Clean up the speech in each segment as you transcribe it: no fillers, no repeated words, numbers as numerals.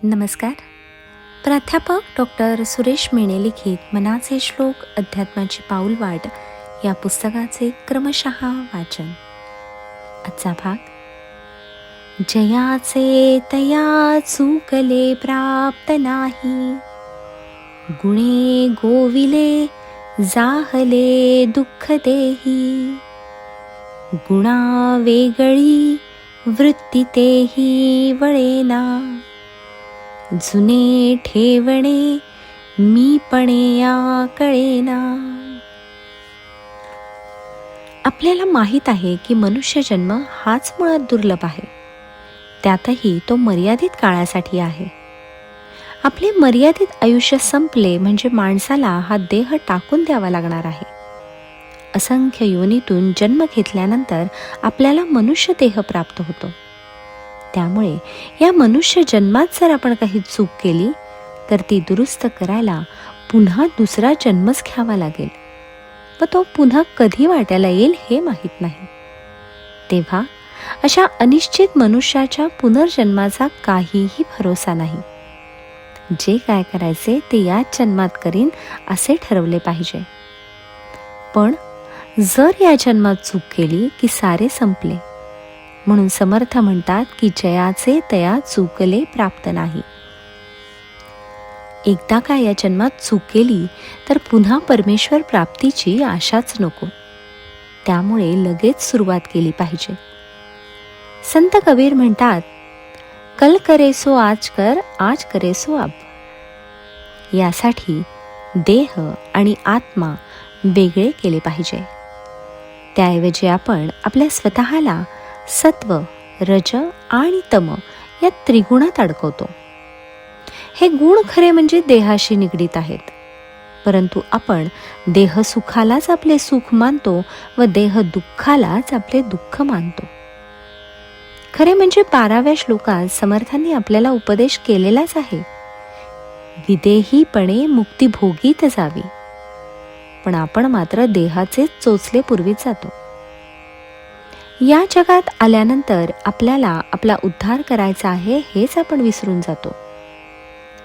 नमस्कार. प्राध्यापक डॉक्टर सुरेश मेणे लिखित मनाचे श्लोक अध्यात्माची पाऊलवाट या पुस्तकाचे क्रमशः वाचन. आजचा भाग. जयाचे तया चुकले प्राप्त नाही, गुणे गोविले जाहले दुःख देही, गुणा वेगळी वृत्ती तेही वळेना, जुने ठेवणे मीपणे या कळेना. आपल्याला माहीत आहे की मनुष्य जन्म हाच मुळात दुर्लभ आहे. त्यातही तो मर्यादित काळासाठी आहे. आपले मर्यादित आयुष्य संपले म्हणजे माणसाला हा देह टाकून द्यावा लागणार आहे. असंख्य योनीतून जन्म घेतल्यानंतर आपल्याला मनुष्य देह प्राप्त होतो. त्यामुळे या मनुष्य जन्मात जर आपण काही चूक केली तर ती दुरुस्त करायला पुन्हा दुसरा जन्मच घ्यावा लागेल व तो पुन्हा कधी वाट्याला येईल हे माहीत नाही. तेव्हा अशा अनिश्चित मनुष्याच्या पुनर्जन्माचा काहीही भरोसा नाही. जे काय करायचे ते याच जन्मात करीन असे ठरवले पाहिजे. पण जर या जन्मात चूक केली की सारे संपले. म्हणून समर्थ म्हणतात की जयाचे तया चुकले प्राप्त नाही. एकदा का या जन्मात चूक केली तर पुन्हा परमेश्वर प्राप्तीची आशाच नको. त्यामुळे लगेच सुरुवात केली पाहिजे. संत कबीर म्हणतात, कल करे सो आज कर, आज करे सो अब. यासाठी देह आणि आत्मा वेगळे केले पाहिजे. त्याऐवजी आपण आपल्या स्वतःला सत्व, रज आणि तम या त्रिगुणात अडकवतो. हे गुण खरे म्हणजे देहाशी निगडीत आहेत, परंतु आपण देह सुखालाच आपले सुख मानतो व देह दुःखालाच आपले दुःख मानतो. खरे म्हणजे 12व्या श्लोकात समर्थांनी आपल्याला उपदेश केलेलाच आहे, विदेहीपणे मुक्तिभोगीत जावी. पण आपण मात्र देहाचे चोचले पुरवीत जातो. या जगात आल्यानंतर आपल्याला आपला उद्धार करायचा आहे हेच आपण विसरून जातो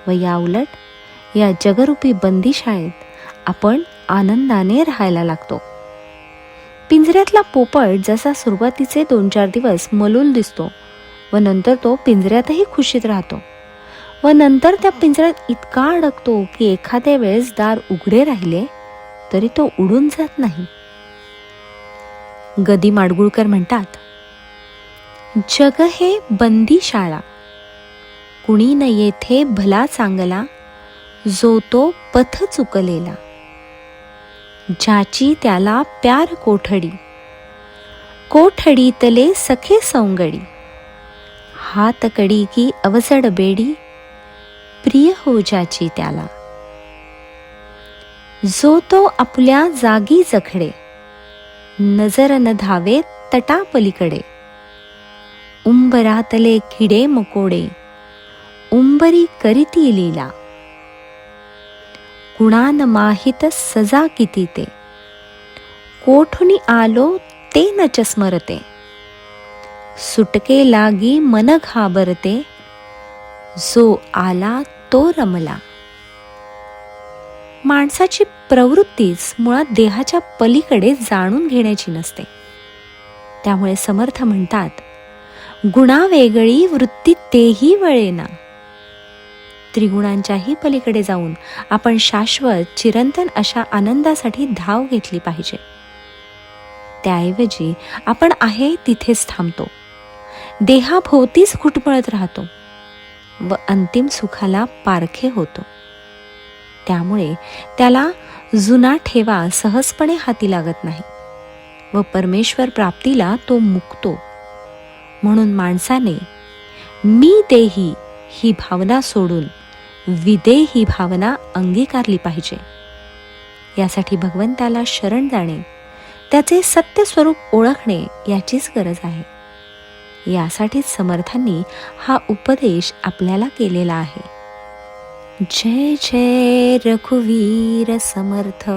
व या उलट या जगरूपी बंदिशाळेत आपण आनंदाने राहायला लागतो. पिंजऱ्यातला पोपट जसा सुरुवातीचे 2-4 दिवस मलूल दिसतो व नंतर तो पिंजऱ्यातही खुशीत राहतो व नंतर त्या पिंजऱ्यात इतका अडकतो की एखाद्या वेळेस दार उघडे राहिले तरी तो उडून जात नाही. गदी माडगुळकर म्हणतात, जग हे बंदीशाळा, कुणी न येथे भला चांगला, जो तो पथ चुकलेला, ज्याची त्याला प्यार कोठडी, कोठडीतले सखे सौंगडी, हात कडी की अवजड बेडी, प्रिय हो ज्याची त्याला, जो तो आपल्या जागी जखडे, नजर न धावे तटापलीकडे, उंबरातले किडे मकोडे, उंबरी करीती लीला, कुणान माहित सजा किती ते, कोठुनी आलो ते नच स्मरते, सुटके लागी मन घाबरते, जो आला तो रमला. माणसाची प्रवृत्तीच मुळात देहाच्या पलीकडे जाणून घेण्याची नसते. त्यामुळे समर्थ म्हणतात, गुणा वेगळी वृत्ती तेही वळेना. त्रिगुणांच्याही पलीकडे जाऊन आपण शाश्वत चिरंतन अशा आनंदासाठी धाव घेतली पाहिजे. त्याऐवजी आपण आहे तिथेच थांबतो, देहाभोवतीच घुटमळत राहतो व अंतिम सुखाला पारखे होतो. त्यामुळे त्याला जुना ठेवा सहजपणे हाती लागत नाही व परमेश्वर प्राप्तीला तो मुकतो. म्हणून माणसाने मी देही ही भावना सोडून विदेही भावना अंगीकारली पाहिजे. यासाठी भगवंताला शरण जाणे, त्याचे सत्य स्वरूप ओळखणे याचीच गरज आहे. यासाठीच समर्थांनी हा उपदेश आपल्याला केलेला आहे. जय जय रघुवीर समर्थ.